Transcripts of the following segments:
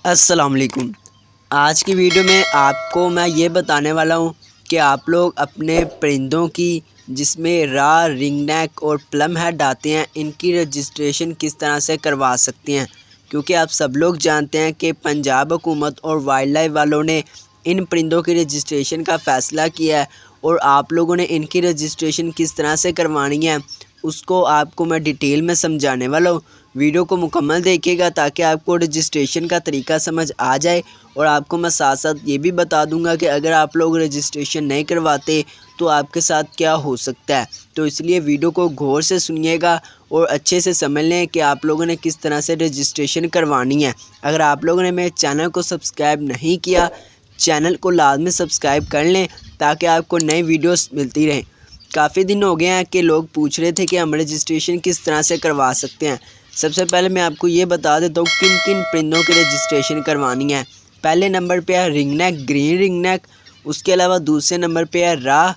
अस्सलाम वालेकुम। आज की वीडियो में आपको मैं ये बताने वाला हूँ कि आप लोग अपने परिंदों की जिसमें रा, रिंगनेक और प्लम हेड आते हैं, इनकी रजिस्ट्रेशन किस तरह से करवा सकते हैं। क्योंकि आप सब लोग जानते हैं कि पंजाब हुकूमत और वाइल्ड लाइफ वालों ने इन परिंदों की रजिस्ट्रेशन का फ़ैसला किया है और आप लोगों ने इनकी रजिस्ट्रेशन किस तरह से करवानी है उसको आपको मैं डिटेल में समझाने वाला हूँ। वीडियो को मुकम्मल देखिएगा ताकि आपको रजिस्ट्रेशन का तरीका समझ आ जाए और आपको मैं साथ साथ ये भी बता दूंगा कि अगर आप लोग रजिस्ट्रेशन नहीं करवाते तो आपके साथ क्या हो सकता है। तो इसलिए वीडियो को गौर से सुनिएगा और अच्छे से समझ लें कि आप लोगों ने किस तरह से रजिस्ट्रेशन करवानी है। अगर आप लोगों ने मेरे चैनल को सब्सक्राइब नहीं किया, चैनल को लाजमी सब्सक्राइब कर लें ताकि आपको नई वीडियोस मिलती रहें। काफ़ी दिन हो गए हैं कि लोग पूछ रहे थे कि हम रजिस्ट्रेशन किस तरह से करवा सकते हैं। सबसे पहले मैं आपको ये बता देता हूँ किन किन परिंदों की रजिस्ट्रेशन करवानी है। पहले नंबर पे है रिंगनेक, ग्रीन रिंगनेक। उसके अलावा दूसरे नंबर पे है रा,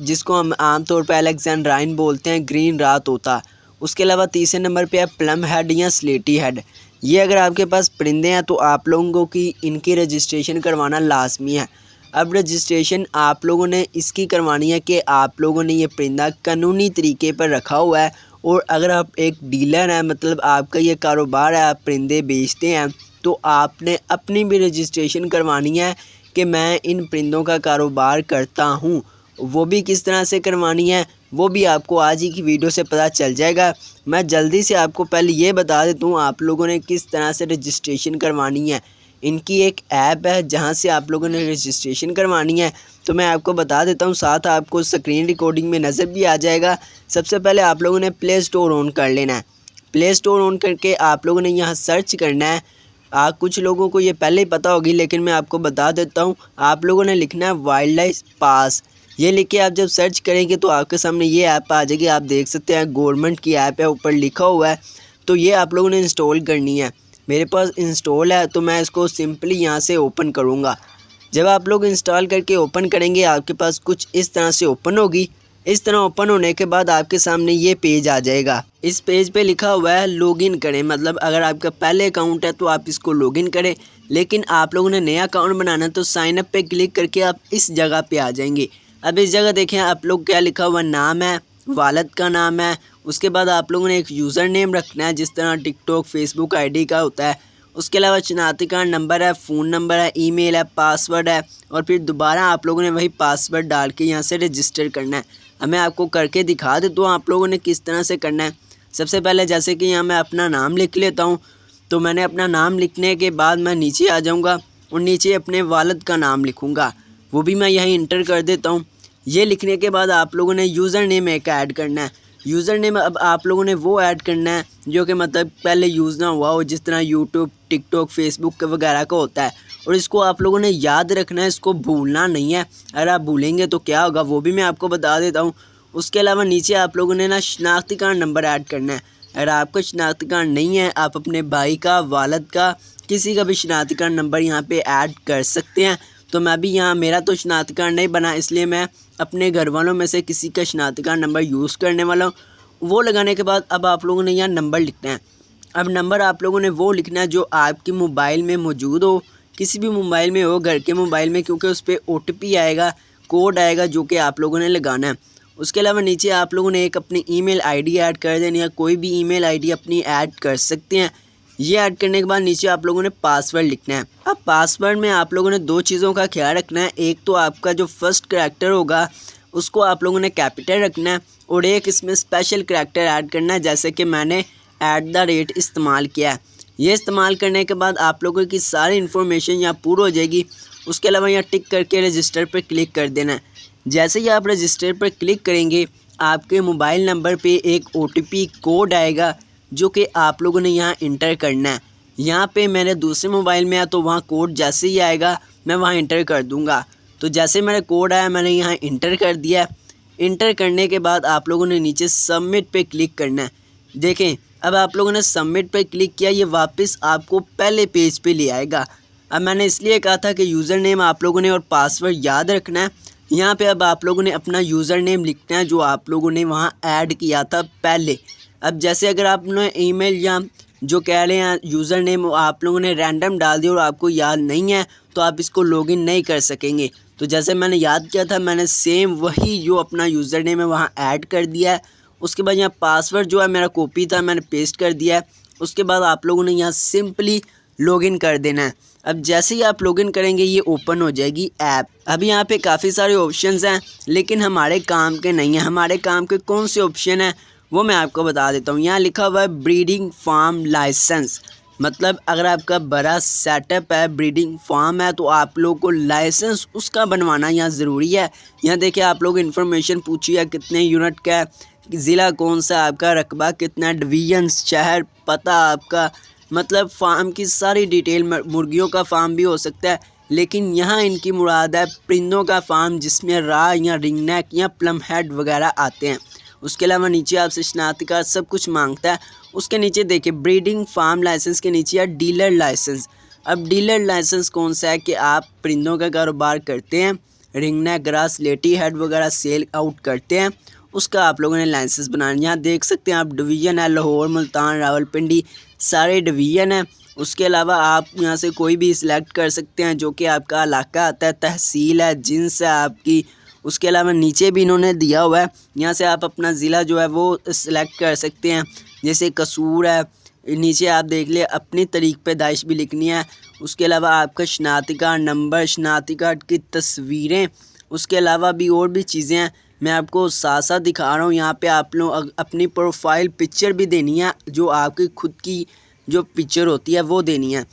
जिसको हम आमतौर पर अलेक्जेंड्राइन बोलते हैं, ग्रीन रा तोता। उसके अलावा तीसरे नंबर पे है प्लम हेड या स्लेटी हेड। ये अगर आपके पास परिंदे हैं तो आप लोगों की इनकी रजिस्ट्रेशन करवाना लाजमी है। अब रजिस्ट्रेशन आप लोगों ने इसकी करवानी है कि आप लोगों ने ये परिंदा कानूनी तरीके पर रखा हुआ है और अगर आप एक डीलर हैं, मतलब आपका ये कारोबार है, आप परिंदे बेचते हैं, तो आपने अपनी भी रजिस्ट्रेशन करवानी है कि मैं इन परिंदों का कारोबार करता हूँ। वो भी किस तरह से करवानी है वो भी आपको आज ही की वीडियो से पता चल जाएगा। मैं जल्दी से आपको पहले ये बता देता हूँ आप लोगों ने किस तरह से रजिस्ट्रेशन करवानी है। इनकी एक ऐप है जहाँ से आप लोगों ने रजिस्ट्रेशन करवानी है, तो मैं आपको बता देता हूँ, साथ आपको स्क्रीन रिकॉर्डिंग में नज़र भी आ जाएगा। सबसे पहले आप लोगों ने प्ले स्टोर ऑन कर लेना है। प्ले स्टोर ऑन करके आप लोगों ने यहाँ सर्च करना है। कुछ लोगों को ये पहले ही पता होगी लेकिन मैं आपको बता देता हूँ। आप लोगों ने लिखना है वाइल्ड लाइफ पास। ये लिख के आप जब सर्च करेंगे तो आपके सामने ये ऐप आ जाएगी। आप देख सकते हैं गवर्नमेंट की ऐप है, ऊपर लिखा हुआ है। तो ये आप लोगों ने इंस्टॉल करनी है। मेरे पास इंस्टॉल है तो मैं इसको सिंपली यहाँ से ओपन करूँगा। जब आप लोग इंस्टॉल करके ओपन करेंगे आपके पास कुछ इस तरह से ओपन होगी। इस तरह ओपन होने के बाद आपके सामने ये पेज आ जाएगा। इस पेज पे लिखा हुआ है लॉगिन करें, मतलब अगर आपका पहले अकाउंट है तो आप इसको लॉगिन करें, लेकिन आप लोगों ने नया अकाउंट बनाना है तो साइन अप पे क्लिक करके आप इस जगह पे आ जाएंगे। अब इस जगह देखें आप लोग क्या लिखा हुआ नाम है, वालिद का नाम है। उसके बाद आप लोगों ने एक यूज़र नेम रखना है जिस तरह टिकटॉक फेसबुक आईडी का होता है। उसके अलावा शनाख्ती कार्ड नंबर है, फ़ोन नंबर है, ईमेल है, पासवर्ड है और फिर दोबारा आप लोगों ने वही पासवर्ड डाल के यहाँ से रजिस्टर करना है। अब मैं आपको करके दिखा देता हूँ आप लोगों ने किस तरह से करना है। सबसे पहले जैसे कि यहाँ मैं अपना नाम लिख लेता हूँ, तो मैंने अपना नाम लिखने के बाद मैं नीचे आ जाऊँगा और नीचे अपने वालिद का नाम लिखूँगा, वो भी मैं यहीं इंटर कर देता हूँ। ये लिखने के बाद आप लोगों ने यूज़र नेम एक ऐड करना है। यूज़र नेम अब आप लोगों ने वो ऐड करना है जो कि मतलब पहले यूज़ ना हुआ हो, जिस तरह यूट्यूब, टिकटॉक, फेसबुक वगैरह का होता है। और इसको आप लोगों ने याद रखना है, इसको भूलना नहीं है। अगर आप भूलेंगे तो क्या होगा वो भी मैं आपको बता देता हूँ। उसके अलावा नीचे आप लोगों ने ना शनाख्ती कार्ड नंबर ऐड करना है। अगर आपका शनाख्ती कार्ड नहीं है आप अपने भाई का, वालिद का, किसी का भी शनाख्ती कार्ड नंबर यहाँ पे ऐड कर सकते हैं। तो मैं भी यहाँ, मेरा तो शनाख्ती कार्ड नहीं बना इसलिए मैं अपने घर वालों में से किसी का शनाख्ती कार्ड नंबर यूज़ करने वाला हूँ। वो लगाने के बाद अब आप लोगों ने यहाँ नंबर लिखना है। अब नंबर आप लोगों ने वो लिखना है जो आपकी मोबाइल में मौजूद हो, किसी भी मोबाइल में हो, घर के मोबाइल में, क्योंकि उस पर OTP आएगा, कोड आएगा जो कि आप लोगों ने लगाना है। उसके अलावा नीचे आप लोगों ने एक अपनी ईमेल आईडी ऐड कर देनी है, कोई भी ईमेल आईडी अपनी ऐड कर सकते हैं। ये ऐड करने के बाद नीचे आप लोगों ने पासवर्ड लिखना है। अब पासवर्ड में आप लोगों ने दो चीज़ों का ख्याल रखना है। एक तो आपका जो फर्स्ट करैक्टर होगा उसको आप लोगों ने कैपिटल रखना है और एक इसमें स्पेशल करैक्टर ऐड करना है, जैसे कि मैंने @ इस्तेमाल किया है। ये इस्तेमाल करने के बाद आप लोगों की सारी इन्फॉर्मेशन यहाँ पूरी हो जाएगी। उसके अलावा यहाँ टिक करके रजिस्टर पर क्लिक कर देना है। जैसे ही आप रजिस्टर पर क्लिक करेंगे आपके मोबाइल नंबर पे एक OTP कोड आएगा जो कि आप लोगों ने यहाँ इंटर करना है। यहाँ पे मेरे दूसरे मोबाइल में है तो वहाँ कोड जैसे ही आएगा मैं वहाँ इंटर कर दूँगा। तो जैसे मेरा कोड आया मैंने यहाँ इंटर कर दिया। इंटर करने के बाद आप लोगों ने नीचे सबमिट पे क्लिक करना है। देखें अब आप लोगों ने सबमिट पे क्लिक किया, ये वापस आपको पहले पेज पे ले आएगा। अब मैंने इसलिए कहा था कि यूज़र नेम आप लोगों ने और पासवर्ड याद रखना है। यहाँ पे अब आप लोगों ने अपना यूज़र नेम लिखना है जो आप लोगों ने वहाँ ऐड किया था पहले। अब जैसे अगर आपने ईमेल या जो कह रहे हैं यूज़र नेम आप लोगों ने रैंडम डाल दिया और आपको याद नहीं है तो आप इसको लॉगिन नहीं कर सकेंगे। तो जैसे मैंने याद किया था मैंने सेम वही जो अपना यूज़र नेम है वहाँ ऐड कर दिया है। उसके बाद यहाँ पासवर्ड जो है मेरा कॉपी था मैंने पेस्ट कर दिया है। उसके बाद आप लोगों ने यहाँ सिंपली लॉगिन कर देना है। अब जैसे ही आप लॉगिन करेंगे ये ओपन हो जाएगी ऐप। अभी यहाँ पे काफ़ी सारे ऑप्शंस हैं लेकिन हमारे काम के नहीं हैं। हमारे काम के कौन से ऑप्शन हैं वो मैं आपको बता देता हूँ। यहाँ लिखा हुआ है ब्रीडिंग फार्म लाइसेंस, मतलब अगर आपका बड़ा सेटअप है, ब्रीडिंग फार्म है, तो आप लोग को लाइसेंस उसका बनवाना यहाँ ज़रूरी है। यहाँ देखिए आप लोग इन्फॉर्मेशन पूछिए है, कितने यूनिट का है, ज़िला कौन सा, आपका रकबा कितना, डिवीजन्स, शहर, पता आपका, मतलब फार्म की सारी डिटेल। मुर्गियों का फार्म भी हो सकता है लेकिन यहाँ इनकी मुराद है परिंदों का फार्म जिसमें रा या रिंगनेक या प्लम हेड वगैरह आते हैं। उसके अलावा नीचे आपसे शनाख्ती कार्ड सब कुछ मांगता है। उसके नीचे देखिए ब्रीडिंग फार्म लाइसेंस के नीचे है डीलर लाइसेंस। अब डीलर लाइसेंस कौन सा है कि आप परिंदों का कारोबार करते हैं, रिंगनेक, ग्रास, लेटी हेड वगैरह सेल आउट करते हैं, उसका आप लोगों ने लाइसेंस बनाना। यहाँ देख सकते हैं आप डिवीज़न है लाहौर, मुल्तान, रावलपिंडी, सारे डिवीज़न हैं। उसके अलावा आप यहाँ से कोई भी सिलेक्ट कर सकते हैं जो कि आपका इलाका आता है, तहसील है, जिन्स है आपकी। उसके अलावा नीचे भी इन्होंने दिया हुआ है, यहाँ से आप अपना ज़िला जो है वो सिलेक्ट कर सकते हैं। जैसे कसूर है, नीचे आप देख लिए अपनी तारीख पैदाइश भी लिखनी है। उसके अलावा आपका शनाख्ती कार्ड नंबर, शनाख्ती कार्ड की तस्वीरें, उसके अलावा भी और भी चीज़ें हैं मैं आपको साथ साथ दिखा रहा हूँ। यहाँ पे आप लोग अपनी प्रोफाइल पिक्चर भी देनी है, जो आपकी खुद की जो पिक्चर होती है वो देनी है।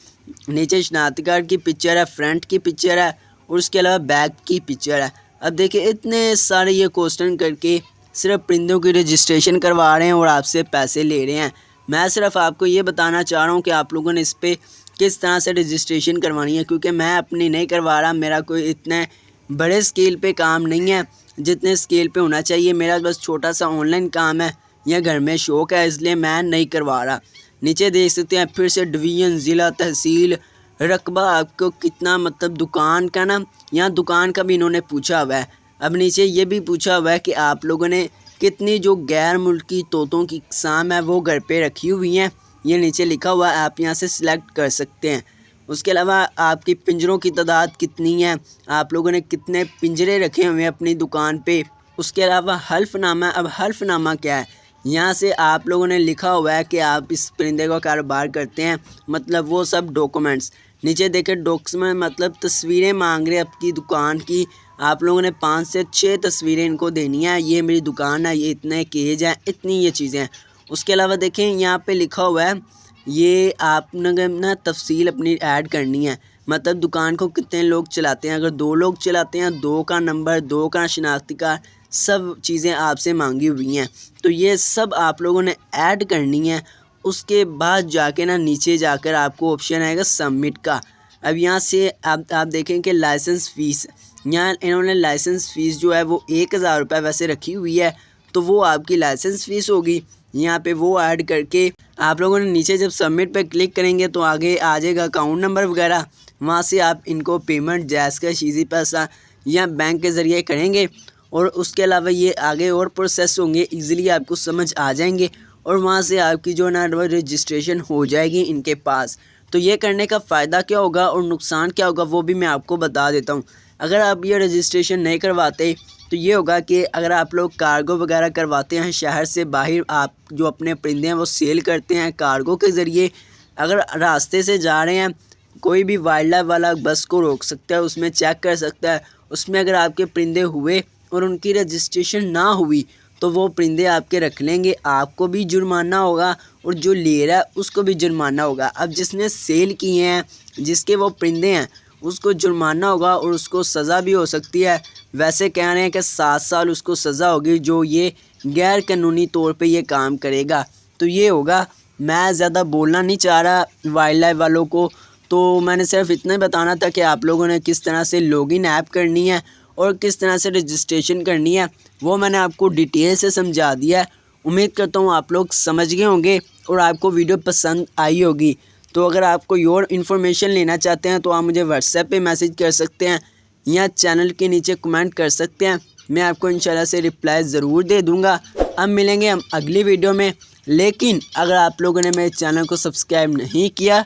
नीचे शनाख्ती कार्ड की पिक्चर है, फ्रंट की पिक्चर है और उसके अलावा बैक की पिक्चर है। अब देखिए इतने सारे ये क्वेश्चन करके सिर्फ परिंदों की रजिस्ट्रेशन करवा रहे हैं और आपसे पैसे ले रहे हैं। मैं सिर्फ आपको ये बताना चाह रहा हूँ कि आप लोगों ने इस पर किस तरह से रजिस्ट्रेशन करवानी है, क्योंकि मैं अपनी नहीं करवा रहा। मेरा कोई इतने बड़े स्केल पे काम नहीं है जितने स्केल पे होना चाहिए। मेरा बस छोटा सा ऑनलाइन काम है या घर में शौक़ है, इसलिए मैं नहीं करवा रहा। नीचे देख सकते हैं फिर से डिवीज़न, ज़िला, तहसील, रकबा आपको कितना, मतलब दुकान का ना, यहाँ दुकान का भी इन्होंने पूछा हुआ है। अब नीचे ये भी पूछा हुआ है कि आप लोगों ने कितनी जो गैर मुल्की तोतों की इक़साम है वो घर पे रखी हुई हैं, ये नीचे लिखा हुआ है, आप यहाँ से सिलेक्ट कर सकते हैं। उसके अलावा आपकी पिंजरों की तादाद कितनी है, आप लोगों ने कितने पिंजरे रखे हुए हैं अपनी दुकान पे। उसके अलावा हल्फनामा, अब हल्फनामा क्या है, यहाँ से आप लोगों ने लिखा हुआ है कि आप इस परिंदे का कारोबार करते हैं, मतलब वो सब डॉक्यूमेंट्स। नीचे देखें डॉक्यूमेंट मतलब तस्वीरें मांग रहे हैं आपकी दुकान की, आप लोगों ने 5 से 6 तस्वीरें इनको देनी है। ये मेरी दुकान है, ये इतने केज हैं, इतनी ये चीज़ें हैं। उसके अलावा देखें यहाँ पे लिखा हुआ है ये आपने ना तफसील अपनी ऐड करनी है, मतलब दुकान को कितने लोग चलाते हैं। अगर 2 लोग चलाते हैं, 2 का नंबर, 2 का शनाख्ती कार्ड, सब चीज़ें आपसे मांगी हुई हैं, तो ये सब आप लोगों ने ऐड करनी है। उसके बाद जाके ना नीचे जाकर आपको ऑप्शन आएगा सबमिट का। अब यहाँ से आप देखें कि लाइसेंस फ़ीस, यहाँ इन्होंने लाइसेंस फ़ीस जो है वो 1000 रुपये वैसे रखी हुई है, तो वो आपकी लाइसेंस फ़ीस होगी। यहाँ पे वो ऐड करके आप लोगों ने नीचे जब सबमिट पे क्लिक करेंगे तो आगे आ जाएगा अकाउंट नंबर वगैरह, वहाँ से आप इनको पेमेंट जैज़ कैश, ईज़ी पैसा या बैंक के ज़रिए करेंगे। और उसके अलावा ये आगे और प्रोसेस होंगे, ईज़िली आपको समझ आ जाएंगे और वहाँ से आपकी जो ना रजिस्ट्रेशन हो जाएगी इनके पास। तो ये करने का फ़ायदा क्या होगा और नुकसान क्या होगा वो भी मैं आपको बता देता हूँ। अगर आप ये रजिस्ट्रेशन नहीं करवाते तो ये होगा कि अगर आप लोग कार्गो वगैरह करवाते हैं शहर से बाहर, आप जो अपने परिंदे हैं वो सेल करते हैं कार्गो के ज़रिए, अगर रास्ते से जा रहे हैं कोई भी वाइल्ड लाइफ वाला बस को रोक सकता है, उसमें चेक कर सकता है, उसमें अगर आपके परिंदे हुए और उनकी रजिस्ट्रेशन ना हुई तो वो परिंदे आपके रख लेंगे, आपको भी जुर्माना होगा और जो ले रहा है उसको भी जुर्माना होगा। अब जिसने सेल किए हैं, जिसके वो परिंदे हैं, उसको जुर्माना होगा और उसको सज़ा भी हो सकती है। वैसे कह रहे हैं कि 7 साल उसको सज़ा होगी जो ये गैर कानूनी तौर पे ये काम करेगा। तो ये होगा, मैं ज़्यादा बोलना नहीं चाह रहा वाइल्ड लाइफ वालों को, तो मैंने सिर्फ इतना ही बताना था कि आप लोगों ने किस तरह से लॉगिन ऐप करनी है और किस तरह से रजिस्ट्रेशन करनी है, वो मैंने आपको डिटेल से समझा दिया है। उम्मीद करता हूँ आप लोग समझ गए होंगे और आपको वीडियो पसंद आई होगी। तो अगर आप कोई और इन्फॉर्मेशन लेना चाहते हैं तो आप मुझे व्हाट्सएप पे मैसेज कर सकते हैं या चैनल के नीचे कमेंट कर सकते हैं, मैं आपको इंशाल्लाह से रिप्लाई ज़रूर दे दूँगा। अब मिलेंगे हम अगली वीडियो में। लेकिन अगर आप लोगों ने मेरे चैनल को सब्सक्राइब नहीं किया,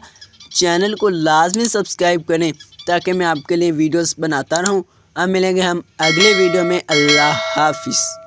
चैनल को लाजमी सब्सक्राइब करें ताकि मैं आपके लिए वीडियोस बनाता रहूं। अब मिलेंगे हम अगले वीडियो में। अल्लाह हाफिज़।